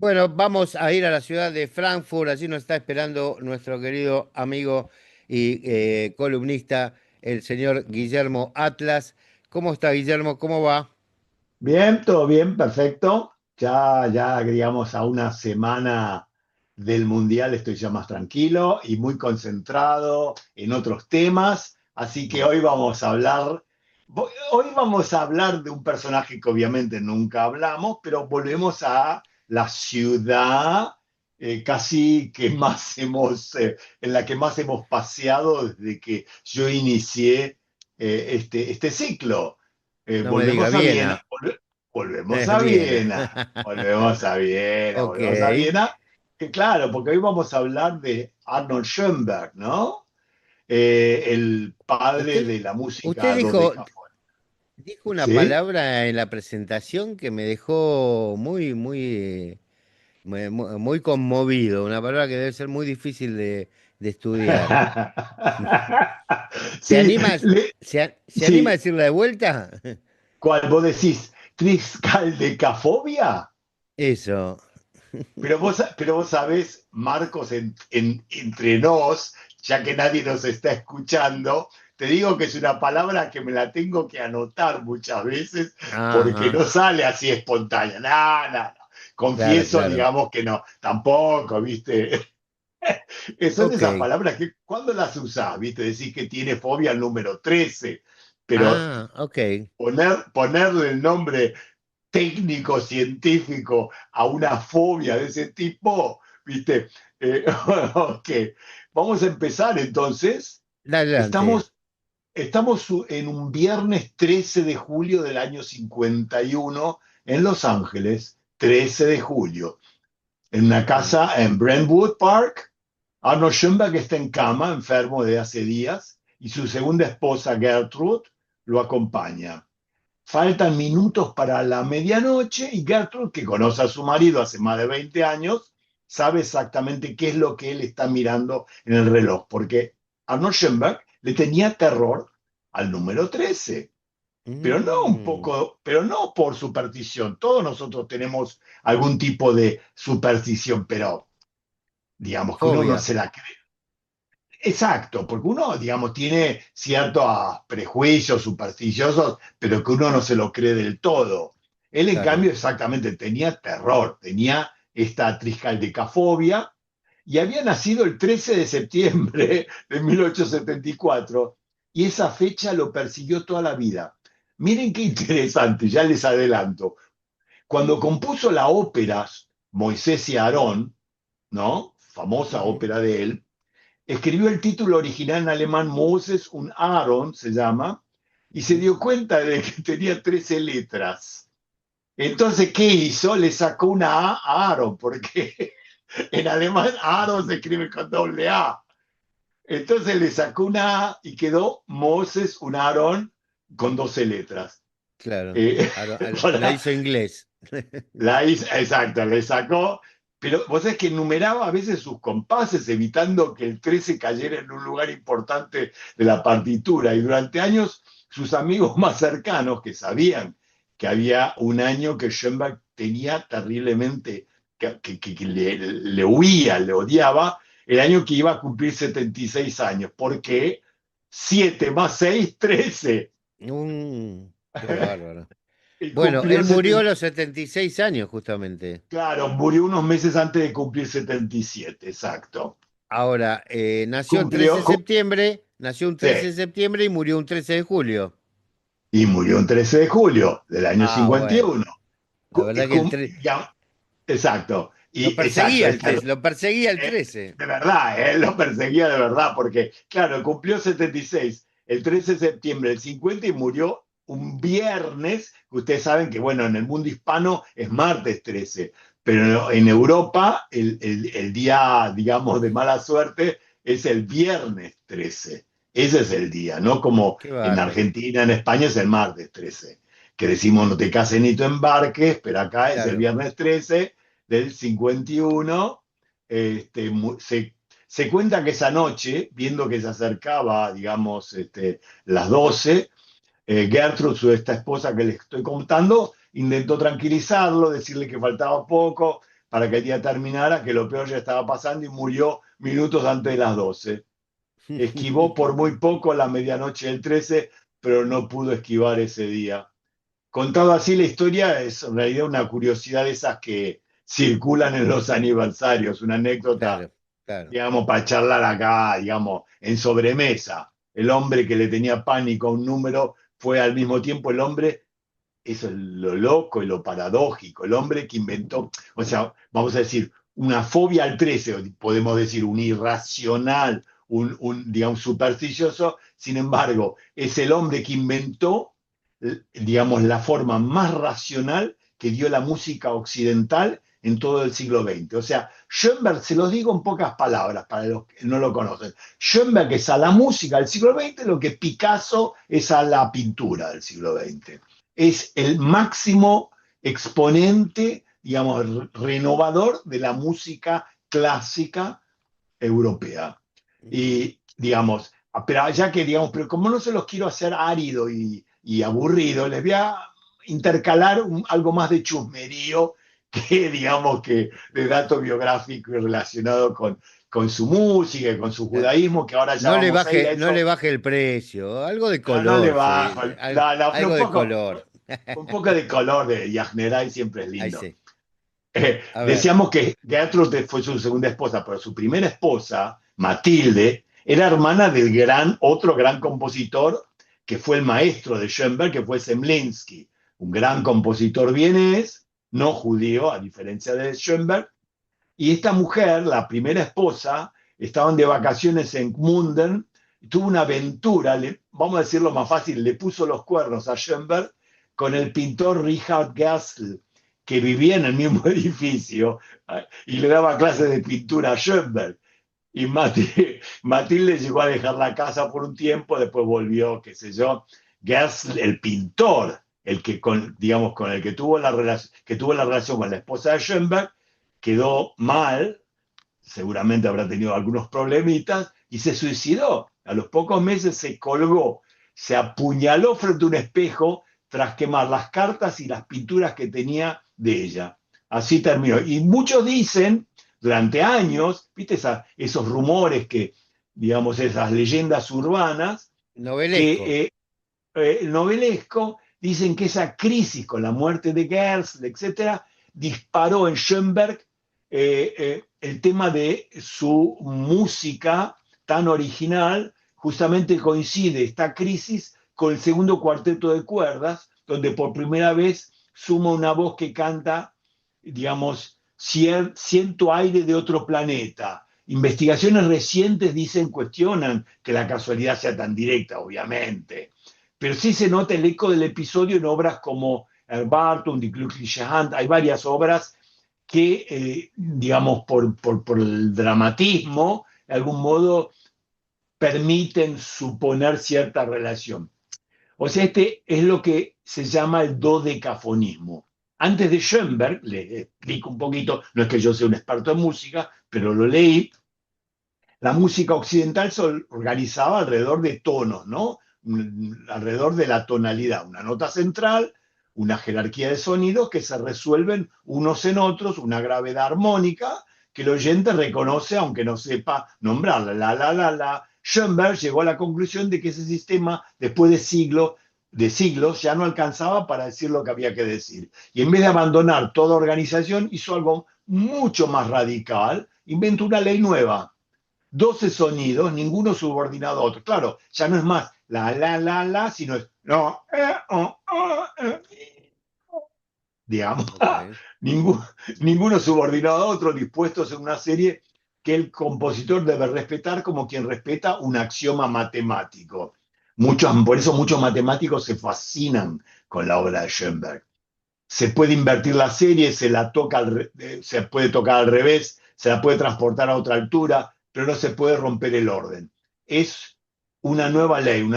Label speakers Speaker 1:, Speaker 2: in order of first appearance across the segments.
Speaker 1: Bueno, vamos a ir a la ciudad de Frankfurt, allí nos está esperando nuestro querido amigo y columnista, el señor Guillermo Atlas. ¿Cómo está, Guillermo? ¿Cómo va?
Speaker 2: Bien, todo bien, perfecto. Ya, digamos, a una semana del Mundial estoy ya más tranquilo y muy concentrado en otros temas. Así que hoy vamos a hablar de un personaje que obviamente nunca hablamos, pero volvemos a la ciudad casi que más en la que más hemos paseado desde que yo inicié este ciclo.
Speaker 1: No me diga
Speaker 2: Volvemos a Viena.
Speaker 1: Viena.
Speaker 2: Volvemos a
Speaker 1: Viena.
Speaker 2: Viena, volvemos a Viena,
Speaker 1: Ok.
Speaker 2: volvemos a Viena. Que claro, porque hoy vamos a hablar de Arnold Schoenberg, ¿no? El padre
Speaker 1: Usted,
Speaker 2: de la
Speaker 1: usted
Speaker 2: música
Speaker 1: dijo,
Speaker 2: dodecafónica.
Speaker 1: dijo una
Speaker 2: ¿Sí?
Speaker 1: palabra en la presentación que me dejó muy conmovido, una palabra que debe ser muy difícil de estudiar. ¿Se
Speaker 2: Sí,
Speaker 1: anima, se anima a
Speaker 2: sí.
Speaker 1: decirla de vuelta?
Speaker 2: ¿Cuál vos decís? ¿Triscaldecafobia?
Speaker 1: Eso.
Speaker 2: Pero vos sabés, Marcos, entre nos, ya que nadie nos está escuchando, te digo que es una palabra que me la tengo que anotar muchas veces porque
Speaker 1: Ajá.
Speaker 2: no sale así espontánea. No, no, no.
Speaker 1: Claro,
Speaker 2: Confieso,
Speaker 1: claro.
Speaker 2: digamos que no, tampoco, ¿viste? Son esas
Speaker 1: Ok.
Speaker 2: palabras que cuando las usás, ¿viste? Decís que tiene fobia al número 13, pero
Speaker 1: Ah, ok.
Speaker 2: ponerle el nombre técnico, científico, a una fobia de ese tipo, ¿viste? Ok, vamos a empezar entonces.
Speaker 1: Adelante.
Speaker 2: Estamos, estamos en un viernes 13 de julio del año 51 en Los Ángeles, 13 de julio, en una
Speaker 1: Mm.
Speaker 2: casa en Brentwood Park. Arnold Schoenberg está en cama, enfermo de hace días, y su segunda esposa, Gertrude, lo acompaña. Faltan minutos para la medianoche y Gertrude, que conoce a su marido hace más de 20 años, sabe exactamente qué es lo que él está mirando en el reloj, porque Arnold Schoenberg le tenía terror al número 13, pero no un
Speaker 1: Mm,
Speaker 2: poco, pero no por superstición. Todos nosotros tenemos algún tipo de superstición, pero digamos que uno no
Speaker 1: fobia.
Speaker 2: se la cree. Exacto, porque uno, digamos, tiene ciertos prejuicios supersticiosos, pero que uno no se lo cree del todo. Él, en
Speaker 1: Claro.
Speaker 2: cambio, exactamente tenía terror, tenía esta triscaldecafobia y había nacido el 13 de septiembre de 1874 y esa fecha lo persiguió toda la vida. Miren qué interesante, ya les adelanto. Cuando compuso la ópera Moisés y Aarón, ¿no? Famosa
Speaker 1: Ujú.
Speaker 2: ópera de él, escribió el título original en alemán Moses und Aaron, se llama, y se dio
Speaker 1: Mm.
Speaker 2: cuenta de que tenía 13 letras. Entonces, ¿qué hizo? Le sacó una A a Aaron, porque en alemán Aaron se escribe con doble A. Entonces le sacó una A y quedó Moses und Aaron con 12 letras.
Speaker 1: Claro.
Speaker 2: Eh,
Speaker 1: La
Speaker 2: para,
Speaker 1: hizo inglés.
Speaker 2: La hizo, exacto, le sacó, pero vos sabés que numeraba a veces sus compases, evitando que el 13 cayera en un lugar importante de la partitura. Y durante años, sus amigos más cercanos, que sabían que había un año que Schoenberg tenía terriblemente, que le huía, le odiaba, el año que iba a cumplir 76 años. ¿Por qué? 7 más 6, 13.
Speaker 1: Qué bárbaro.
Speaker 2: Y
Speaker 1: Bueno, él
Speaker 2: cumplió
Speaker 1: murió a
Speaker 2: 70.
Speaker 1: los 76 años, justamente.
Speaker 2: Claro, murió unos meses antes de cumplir 77, exacto.
Speaker 1: Ahora, nació el 13
Speaker 2: Cumplió,
Speaker 1: de septiembre, nació un
Speaker 2: sí,
Speaker 1: 13 de septiembre y murió un 13 de julio.
Speaker 2: y murió el 13 de julio del año
Speaker 1: Ah, bueno.
Speaker 2: 51.
Speaker 1: La verdad que
Speaker 2: Ya, exacto,
Speaker 1: lo
Speaker 2: y exacto,
Speaker 1: perseguía el 13, lo perseguía el
Speaker 2: eh,
Speaker 1: 13.
Speaker 2: de verdad, él lo perseguía de verdad, porque, claro, cumplió 76 el 13 de septiembre del 50 y murió un viernes, que ustedes saben que, bueno, en el mundo hispano es martes 13, pero en Europa el día, digamos, de mala suerte es el viernes 13. Ese es el día, ¿no? Como
Speaker 1: Qué
Speaker 2: en
Speaker 1: bárbaro.
Speaker 2: Argentina, en España es el martes 13, que decimos no te cases ni te embarques, pero acá es el
Speaker 1: Claro.
Speaker 2: viernes 13 del 51. este, se cuenta que esa noche, viendo que se acercaba, digamos, las 12, Gertrude, esta esposa que les estoy contando, intentó tranquilizarlo, decirle que faltaba poco para que el día terminara, que lo peor ya estaba pasando y murió minutos antes de las 12. Esquivó por muy poco la medianoche del 13, pero no pudo esquivar ese día. Contado así la historia es en realidad una curiosidad de esas que circulan en los aniversarios, una anécdota,
Speaker 1: Claro, claro.
Speaker 2: digamos, para charlar acá, digamos, en sobremesa. El hombre que le tenía pánico a un número fue al mismo tiempo el hombre, eso es lo loco y lo paradójico, el hombre que inventó, o sea, vamos a decir, una fobia al 13, podemos decir un irracional, digamos, supersticioso, sin embargo, es el hombre que inventó, digamos, la forma más racional que dio la música occidental en todo el siglo XX. O sea, Schoenberg, se los digo en pocas palabras para los que no lo conocen, Schoenberg es a la música del siglo XX lo que Picasso es a la pintura del siglo XX. Es el máximo exponente, digamos, renovador de la música clásica europea. Y, digamos, pero ya que, digamos, pero como no se los quiero hacer árido y aburrido, les voy a intercalar algo más de chusmerío que, digamos, que de dato biográfico y relacionado con su música y con su judaísmo, que ahora ya vamos a ir a
Speaker 1: No le
Speaker 2: eso.
Speaker 1: baje el precio, algo de
Speaker 2: No, no le
Speaker 1: color,
Speaker 2: bajo,
Speaker 1: sí,
Speaker 2: pero
Speaker 1: algo de color.
Speaker 2: un poco de color de Yagneray siempre es
Speaker 1: Ahí
Speaker 2: lindo.
Speaker 1: sí. A ver,
Speaker 2: Decíamos que Gertrude fue su segunda esposa, pero su primera esposa, Matilde, era hermana del otro gran compositor que fue el maestro de Schoenberg, que fue Zemlinsky, un gran compositor vienés, no judío, a diferencia de Schoenberg. Y esta mujer, la primera esposa, estaban de vacaciones en Gmunden, tuvo una aventura, vamos a decirlo más fácil, le puso los cuernos a Schoenberg con el pintor Richard Gerstl, que vivía en el mismo edificio y le daba clases de pintura a Schoenberg. Y Matilde llegó a dejar la casa por un tiempo, después volvió, qué sé yo. Gerstl, el pintor, el que digamos, con el que tuvo la relación con la esposa de Schoenberg, quedó mal, seguramente habrá tenido algunos problemitas, y se suicidó. A los pocos meses se colgó, se apuñaló frente a un espejo tras quemar las cartas y las pinturas que tenía de ella. Así terminó. Y muchos dicen, durante años, viste esos rumores que, digamos, esas leyendas urbanas,
Speaker 1: novelesco.
Speaker 2: que novelesco, dicen que esa crisis con la muerte de Gerstl, etcétera, disparó en Schoenberg el tema de su música tan original. Justamente coincide esta crisis con el segundo cuarteto de cuerdas, donde por primera vez suma una voz que canta, digamos, siento aire de otro planeta. Investigaciones recientes cuestionan que la casualidad sea tan directa, obviamente, pero sí se nota el eco del episodio en obras como Barton, Die Glückliche Hand. Hay varias obras que, digamos, por el dramatismo, de algún modo permiten suponer cierta relación. O sea, este es lo que se llama el dodecafonismo. Antes de Schoenberg, le explico un poquito, no es que yo sea un experto en música, pero lo leí, la música occidental se organizaba alrededor de tonos, ¿no? Alrededor de la tonalidad, una nota central, una jerarquía de sonidos que se resuelven unos en otros, una gravedad armónica que el oyente reconoce aunque no sepa nombrarla. La. Schoenberg llegó a la conclusión de que ese sistema, después de siglos, ya no alcanzaba para decir lo que había que decir. Y en vez de abandonar toda organización, hizo algo mucho más radical, inventó una ley nueva, 12 sonidos, ninguno subordinado a otro. Claro, ya no es más la, sino es no, digamos,
Speaker 1: Ok.
Speaker 2: ninguno subordinado a otro, dispuestos en una serie que el compositor debe respetar como quien respeta un axioma matemático. Por eso muchos matemáticos se fascinan con la obra de Schoenberg. Se puede invertir la serie, se puede tocar al revés, se la puede transportar a otra altura, pero no se puede romper el orden. Es una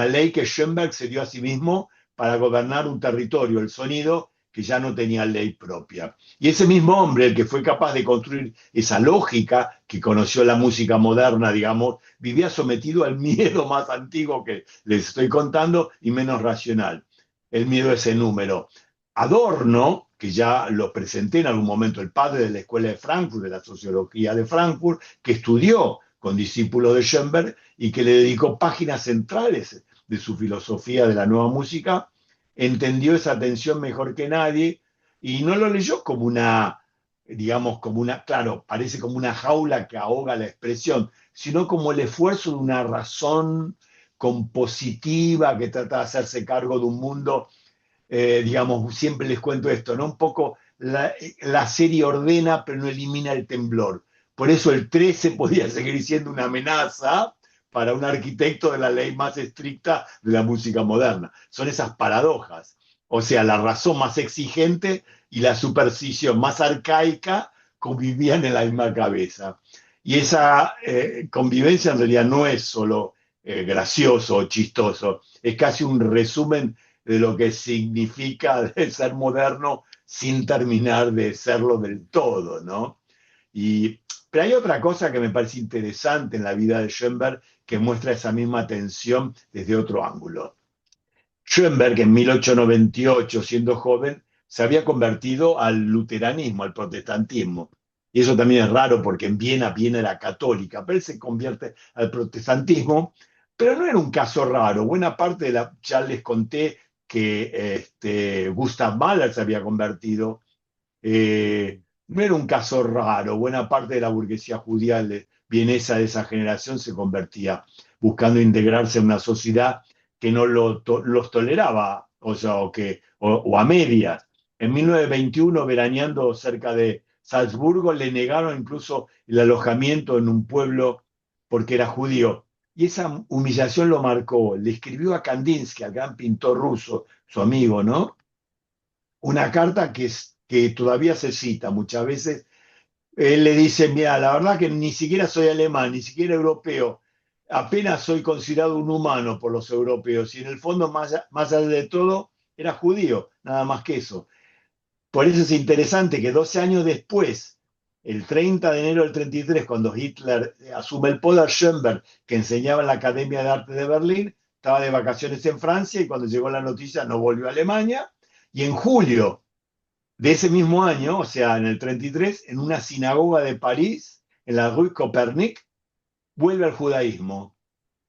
Speaker 2: ley que Schoenberg se dio a sí mismo para gobernar un territorio, el sonido, que ya no tenía ley propia. Y ese mismo hombre, el que fue capaz de construir esa lógica que conoció la música moderna, digamos, vivía sometido al miedo más antiguo que les estoy contando y menos racional. El miedo a ese número. Adorno, que ya lo presenté en algún momento, el padre de la Escuela de Frankfurt, de la sociología de Frankfurt, que estudió con discípulos de Schoenberg y que le dedicó páginas centrales de su filosofía de la nueva música, entendió esa tensión mejor que nadie y no lo leyó como una, digamos, como una, claro, parece como una jaula que ahoga la expresión, sino como el esfuerzo de una razón compositiva que trata de hacerse cargo de un mundo, digamos, siempre les cuento esto, ¿no? Un poco la serie ordena, pero no elimina el temblor. Por eso el 13 podía seguir siendo una amenaza para un arquitecto de la ley más estricta de la música moderna. Son esas paradojas. O sea, la razón más exigente y la superstición más arcaica convivían en la misma cabeza. Y esa convivencia en realidad no es solo gracioso o chistoso, es casi un resumen de lo que significa ser moderno sin terminar de serlo del todo, ¿no? Y, pero hay otra cosa que me parece interesante en la vida de Schoenberg que muestra esa misma tensión desde otro ángulo. Schoenberg en 1898, siendo joven, se había convertido al luteranismo, al protestantismo. Y eso también es raro porque en Viena era católica, pero él se convierte al protestantismo, pero no era un caso raro. Buena parte de la, ya les conté que Gustav Mahler se había convertido. No era un caso raro. Buena parte de la burguesía judía vienesa de esa generación se convertía buscando integrarse en una sociedad que no los toleraba, o sea, o a medias. En 1921, veraneando cerca de Salzburgo, le negaron incluso el alojamiento en un pueblo porque era judío. Y esa humillación lo marcó. Le escribió a Kandinsky, al gran pintor ruso, su amigo, ¿no? Una carta que todavía se cita muchas veces. Él le dice, mira, la verdad que ni siquiera soy alemán, ni siquiera europeo, apenas soy considerado un humano por los europeos, y en el fondo, más allá de todo, era judío, nada más que eso. Por eso es interesante que 12 años después, el 30 de enero del 33, cuando Hitler asume el poder, Schoenberg, que enseñaba en la Academia de Arte de Berlín, estaba de vacaciones en Francia y cuando llegó la noticia no volvió a Alemania. Y en julio de ese mismo año, o sea, en el 33, en una sinagoga de París, en la Rue Copernic, vuelve al judaísmo.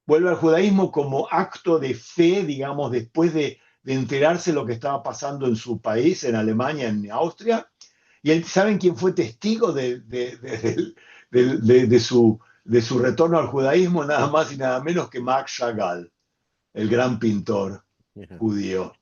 Speaker 2: Vuelve al judaísmo como acto de fe, digamos, después de enterarse lo que estaba pasando en su país, en Alemania, en Austria. Y él, ¿saben quién fue testigo de su retorno al judaísmo? Nada más y nada menos que Max Chagall, el gran pintor judío.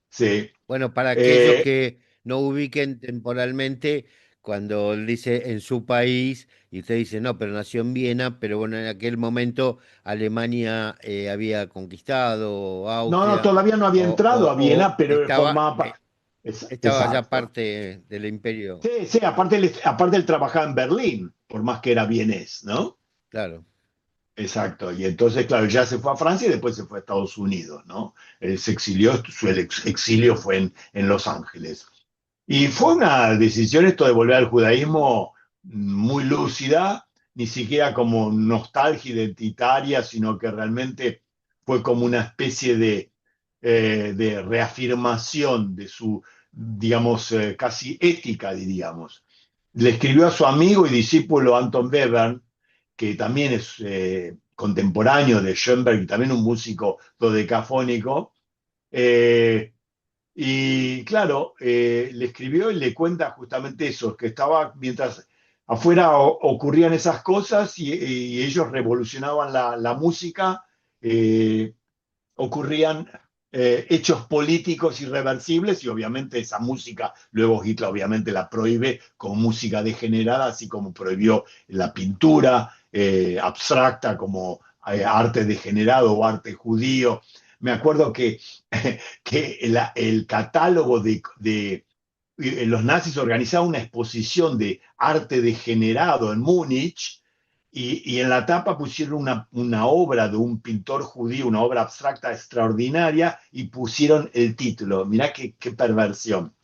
Speaker 2: Sí.
Speaker 1: Bueno, para aquellos
Speaker 2: Eh,
Speaker 1: que no ubiquen temporalmente, cuando él dice en su país, y usted dice, no, pero nació en Viena, pero bueno, en aquel momento Alemania había conquistado
Speaker 2: no, no,
Speaker 1: Austria,
Speaker 2: todavía no había entrado a
Speaker 1: o
Speaker 2: Viena, pero
Speaker 1: estaba,
Speaker 2: formaba.
Speaker 1: estaba ya
Speaker 2: Exacto.
Speaker 1: parte del imperio,
Speaker 2: Sí, sí, aparte él trabajaba en Berlín, por más que era vienés, ¿no?
Speaker 1: claro.
Speaker 2: Exacto. Y entonces, claro, ya se fue a Francia y después se fue a Estados Unidos, ¿no? Él se exilió, su exilio fue en Los Ángeles. Y fue una decisión esto de volver al judaísmo muy lúcida, ni siquiera como nostalgia identitaria, sino que realmente fue como una especie de reafirmación de su, digamos, casi ética, diríamos. Le escribió a su amigo y discípulo Anton Webern, que también es contemporáneo de Schoenberg y también un músico dodecafónico, eh, y claro, le escribió y le cuenta justamente eso, que estaba mientras afuera ocurrían esas cosas y ellos revolucionaban la música, eh, ocurrían hechos políticos irreversibles y obviamente esa música, luego Hitler obviamente la prohíbe como música degenerada, así como prohibió la pintura abstracta como arte degenerado o arte judío. Me acuerdo que el catálogo de los nazis organizaban una exposición de arte degenerado en Múnich y en la tapa pusieron una obra de un pintor judío, una obra abstracta extraordinaria, y pusieron el título. Mirá qué perversión.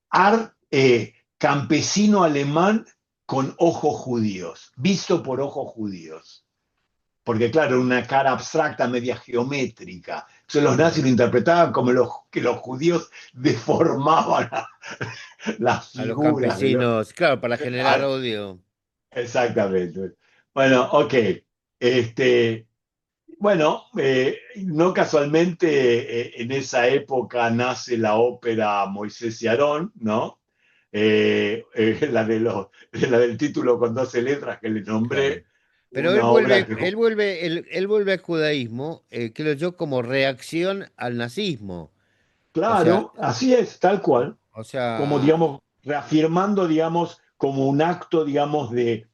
Speaker 2: Art campesino alemán con ojos judíos, visto por ojos judíos. Porque claro, una cara abstracta, media geométrica. Entonces los nazis lo interpretaban como que los judíos deformaban las
Speaker 1: A los
Speaker 2: figuras de los...
Speaker 1: campesinos, claro, para generar
Speaker 2: Ah,
Speaker 1: odio.
Speaker 2: exactamente. Bueno, ok. Este, bueno, no casualmente en esa época nace la ópera Moisés y Aarón, ¿no? La del título con 12 letras que le
Speaker 1: Claro.
Speaker 2: nombré,
Speaker 1: Pero
Speaker 2: una obra que...
Speaker 1: él vuelve al judaísmo, creo yo, como reacción al nazismo. O sea,
Speaker 2: Claro, así es, tal cual,
Speaker 1: o
Speaker 2: como
Speaker 1: sea,
Speaker 2: digamos, reafirmando, digamos, como un acto, digamos, de,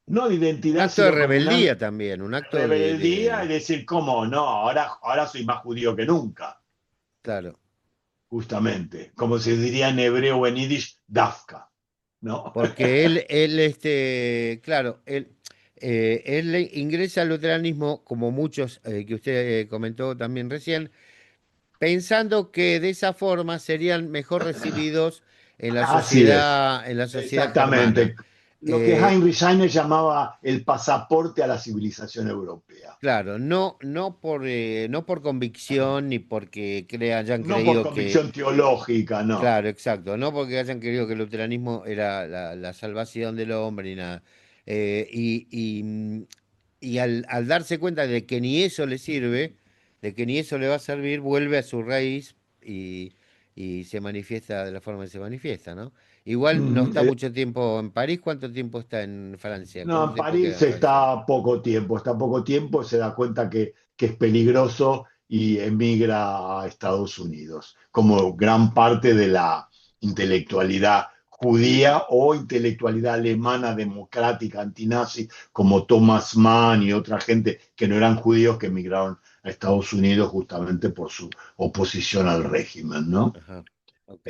Speaker 2: no de
Speaker 1: un
Speaker 2: identidad,
Speaker 1: acto de
Speaker 2: sino como una
Speaker 1: rebeldía también, un acto
Speaker 2: rebeldía y decir, ¿cómo no? Ahora soy más judío que nunca,
Speaker 1: claro,
Speaker 2: justamente, como se diría en hebreo o en yiddish, dafka, ¿no?
Speaker 1: porque claro, él ingresa al luteranismo, como muchos que usted comentó también recién, pensando que de esa forma serían mejor recibidos
Speaker 2: Así es,
Speaker 1: en la sociedad germana.
Speaker 2: exactamente. Lo que
Speaker 1: Eh,
Speaker 2: Heinrich Heine llamaba el pasaporte a la civilización europea.
Speaker 1: claro, no por convicción ni porque hayan
Speaker 2: No por
Speaker 1: creído que,
Speaker 2: convicción teológica, no.
Speaker 1: claro, exacto, no porque hayan creído que el luteranismo era la salvación del hombre ni nada. Eh, y, y, mm, y al darse cuenta de que ni eso le sirve, de que ni eso le va a servir, vuelve a su raíz y se manifiesta de la forma que se manifiesta, ¿no? Igual no
Speaker 2: Mm,
Speaker 1: está mucho tiempo en París. ¿Cuánto tiempo está en Francia?
Speaker 2: No,
Speaker 1: ¿Cuánto
Speaker 2: en
Speaker 1: tiempo queda
Speaker 2: París
Speaker 1: en Francia?
Speaker 2: está poco tiempo, se da cuenta que es peligroso y emigra a Estados Unidos, como gran parte de la intelectualidad judía o intelectualidad alemana democrática antinazi, como Thomas Mann y otra gente que no eran judíos que emigraron a Estados Unidos justamente por su oposición al régimen, ¿no?
Speaker 1: Ajá, ok.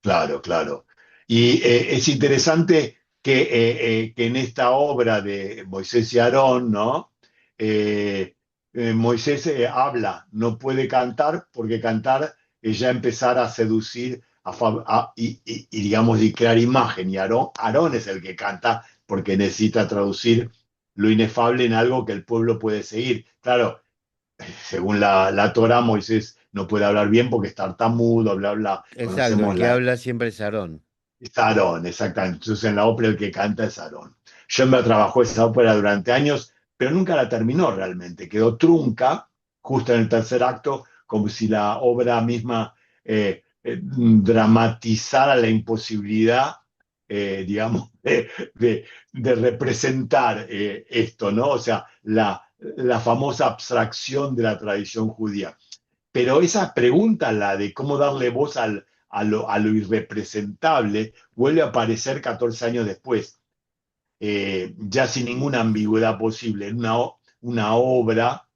Speaker 2: Claro, claro. Y es interesante que en esta obra de Moisés y Aarón, ¿no? Moisés habla, no puede cantar porque cantar es ya empezar a seducir y, digamos, y crear imagen. Y Aarón es el que canta porque necesita traducir lo inefable en algo que el pueblo puede seguir. Claro, según la Torah, Moisés no puede hablar bien porque es tartamudo, bla, bla.
Speaker 1: Exacto, el
Speaker 2: Conocemos
Speaker 1: que habla siempre es Aarón.
Speaker 2: es Aarón, exactamente. Entonces en la ópera el que canta es Aarón. Schoenberg trabajó esa ópera durante años, pero nunca la terminó realmente. Quedó trunca justo en el tercer acto, como si la obra misma dramatizara la imposibilidad, digamos, de representar esto, ¿no? O sea, la famosa abstracción de la tradición judía. Pero esa pregunta, la de cómo darle voz a lo irrepresentable, vuelve a aparecer 14 años después, ya sin ninguna ambigüedad posible, en una obra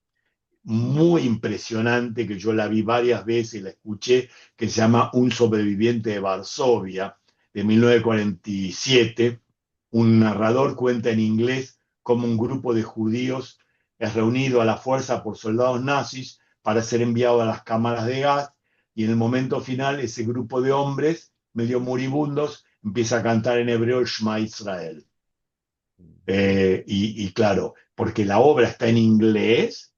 Speaker 2: muy impresionante que yo la vi varias veces y la escuché, que se llama Un sobreviviente de Varsovia, de 1947. Un narrador cuenta en inglés cómo un grupo de judíos es reunido a la fuerza por soldados nazis para ser enviado a las cámaras de gas y en el momento final ese grupo de hombres medio moribundos empieza a cantar en hebreo el Shema Israel. Y claro, porque la obra está en inglés,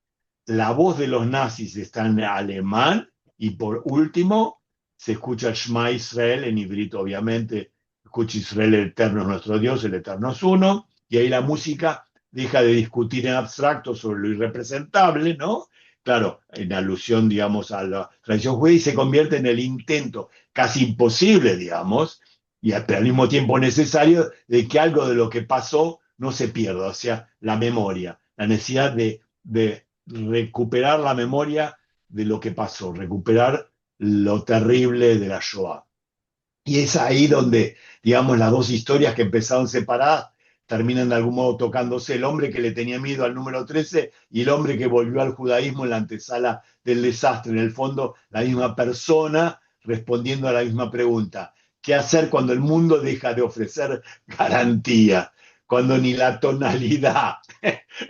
Speaker 2: la voz de los nazis está en alemán y por último se escucha Shema Israel en ibrito, obviamente. Escucha Israel, el eterno es nuestro Dios, el eterno es uno. Y ahí la música deja de discutir en abstracto sobre lo irrepresentable, ¿no? Claro, en alusión, digamos, a la tradición judía y se convierte en el intento casi imposible, digamos, y al mismo tiempo necesario de que algo de lo que pasó no se pierda, o sea, la memoria, la necesidad de recuperar la memoria de lo que pasó, recuperar lo terrible de la Shoah. Y es ahí donde, digamos, las dos historias que empezaron separadas terminan de algún modo tocándose. El hombre que le tenía miedo al número 13 y el hombre que volvió al judaísmo en la antesala del desastre. En el fondo, la misma persona respondiendo a la misma pregunta. ¿Qué hacer cuando el mundo deja de ofrecer garantía? Cuando ni la tonalidad,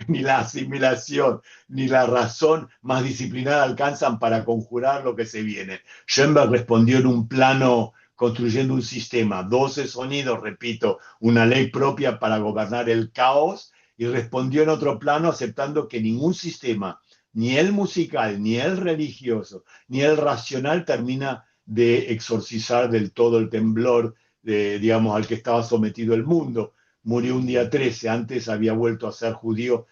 Speaker 2: ni la asimilación, ni la razón más disciplinada alcanzan para conjurar lo que se viene. Schoenberg respondió en un plano construyendo un sistema, 12 sonidos, repito, una ley propia para gobernar el caos, y respondió en otro plano aceptando que ningún sistema, ni el musical, ni el religioso, ni el racional termina de exorcizar del todo el temblor, digamos, al que estaba sometido el mundo. Murió un día
Speaker 1: Ujú,
Speaker 2: 13, antes había vuelto a ser judío,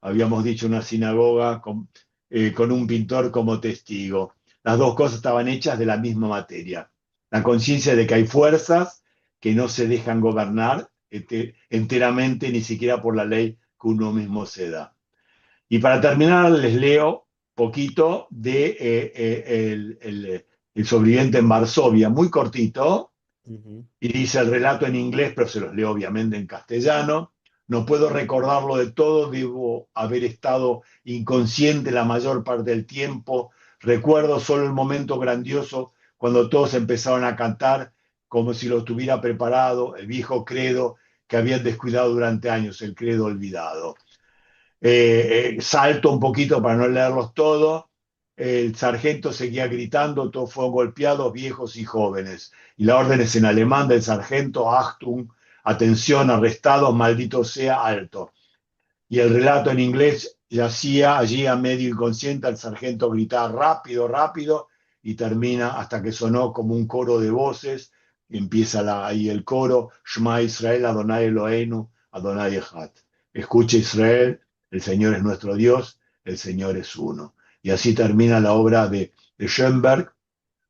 Speaker 2: habíamos dicho, una sinagoga con un pintor como testigo. Las dos cosas estaban hechas de la misma materia. La conciencia de que hay fuerzas que no se dejan gobernar enteramente, ni siquiera por la ley que uno mismo se da. Y para terminar, les leo poquito de el sobreviviente en Varsovia, muy cortito,
Speaker 1: ujú.
Speaker 2: y dice el relato en inglés, pero se los leo obviamente en castellano. No puedo recordarlo de todo, debo haber estado inconsciente la mayor parte del tiempo. Recuerdo solo el momento grandioso cuando todos empezaron a cantar como si lo tuviera preparado, el viejo credo que habían descuidado durante años, el credo olvidado. Salto un poquito para no leerlos todos. El sargento seguía gritando, todos fueron golpeados, viejos y jóvenes. Y la orden es en alemán del sargento: Achtung, atención, arrestados, maldito sea, alto. Y el relato en inglés: yacía allí a medio inconsciente, el sargento gritaba rápido, rápido, y termina hasta que sonó como un coro de voces. Y empieza ahí el coro: Shema Israel, Adonai Eloheinu, Adonai Echad. Escucha Israel, el Señor es nuestro Dios, el Señor es uno. Y así termina la obra de Schoenberg,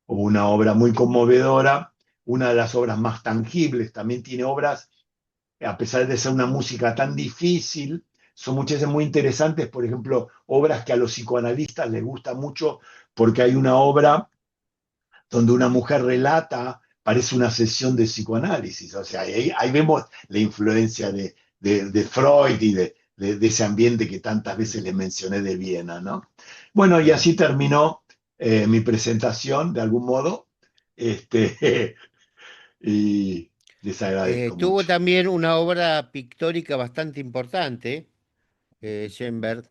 Speaker 2: una obra muy conmovedora, una de las obras más tangibles. También tiene obras, a pesar de ser una música tan difícil, son muchas veces muy interesantes. Por ejemplo, obras que a los psicoanalistas les gusta mucho, porque hay una obra donde una mujer relata, parece una sesión de psicoanálisis. O sea, ahí vemos la influencia de Freud y de ese ambiente que tantas veces les mencioné de Viena, ¿no? Bueno, y
Speaker 1: Claro.
Speaker 2: así terminó mi presentación, de algún modo, este, y les agradezco
Speaker 1: Tuvo
Speaker 2: mucho.
Speaker 1: también una obra pictórica bastante importante, Schoenberg,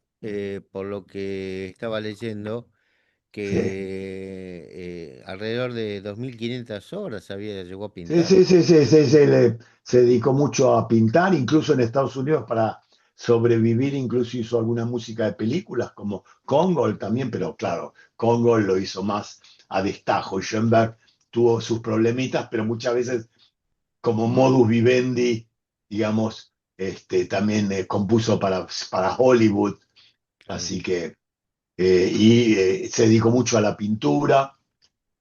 Speaker 1: por lo que estaba leyendo,
Speaker 2: Sí.
Speaker 1: que alrededor de 2500 obras llegó a
Speaker 2: Sí,
Speaker 1: pintar.
Speaker 2: sí, sí, sí, sí, sí, se dedicó mucho a pintar, incluso en Estados Unidos para sobrevivir, incluso hizo alguna música de películas como Kongol también, pero claro, Kongol lo hizo más a destajo. Schoenberg tuvo sus problemitas, pero muchas veces como modus vivendi, digamos, también compuso para Hollywood,
Speaker 1: Claro.
Speaker 2: así que, se dedicó mucho a la pintura,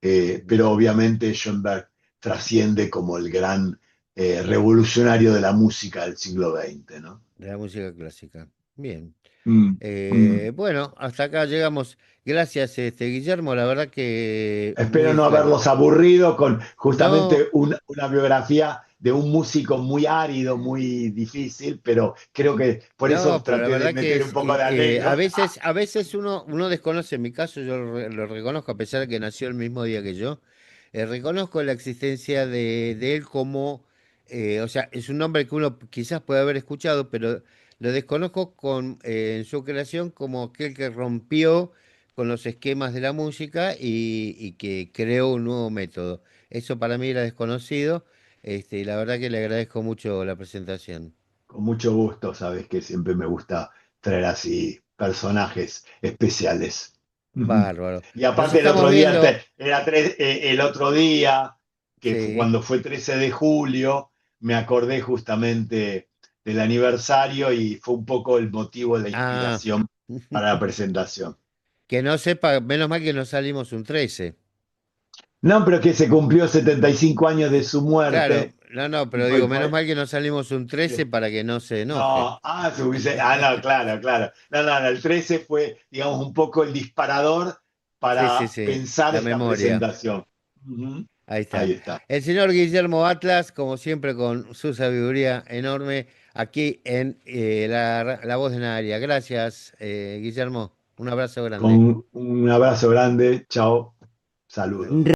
Speaker 1: Ujú.
Speaker 2: pero obviamente Schoenberg trasciende como el gran revolucionario de la música del siglo XX, ¿no?
Speaker 1: De la música clásica. Bien.
Speaker 2: Mm, mm.
Speaker 1: Bueno, hasta acá llegamos. Gracias, Guillermo. La verdad que muy
Speaker 2: Espero no haberlos aburrido con
Speaker 1: No,
Speaker 2: justamente una biografía de un músico muy árido, muy difícil, pero creo que por eso
Speaker 1: no, pero la
Speaker 2: traté de
Speaker 1: verdad que
Speaker 2: meter un
Speaker 1: es,
Speaker 2: poco de anécdota.
Speaker 1: a veces uno desconoce, en mi caso yo lo reconozco a pesar de que nació el mismo día que yo, reconozco la existencia de él como, o sea, es un nombre que uno quizás puede haber escuchado, pero lo desconozco en su creación como aquel que rompió con los esquemas de la música y que creó un nuevo método. Eso para mí era desconocido, y la verdad que le agradezco mucho la presentación.
Speaker 2: Con mucho gusto, sabes que siempre me gusta traer así personajes especiales. Ujú.
Speaker 1: Bárbaro.
Speaker 2: Y
Speaker 1: Nos
Speaker 2: aparte el
Speaker 1: estamos
Speaker 2: otro día,
Speaker 1: viendo.
Speaker 2: el otro día, que fue
Speaker 1: Sí.
Speaker 2: cuando fue 13 de julio, me acordé justamente del aniversario y fue un poco el motivo de la
Speaker 1: Ah.
Speaker 2: inspiración para la presentación.
Speaker 1: Que no sepa, menos mal que no salimos un 13.
Speaker 2: No, pero que se cumplió 75 años de su
Speaker 1: Claro,
Speaker 2: muerte
Speaker 1: no, no,
Speaker 2: y
Speaker 1: pero digo, menos
Speaker 2: fue
Speaker 1: mal que no salimos un 13 para que no se enoje.
Speaker 2: no, se hubiese, no, claro, claro. No, no, no, el 13 fue, digamos, un poco el disparador
Speaker 1: Sí, sí,
Speaker 2: para
Speaker 1: sí,
Speaker 2: pensar
Speaker 1: la
Speaker 2: esta
Speaker 1: memoria.
Speaker 2: presentación. Ujú.
Speaker 1: Ahí
Speaker 2: Ahí
Speaker 1: está.
Speaker 2: está.
Speaker 1: El señor Guillermo Atlas, como siempre, con su sabiduría enorme, aquí en La Voz de Nadia. Gracias, Guillermo. Un abrazo grande.
Speaker 2: Con un abrazo grande, chao, saludos.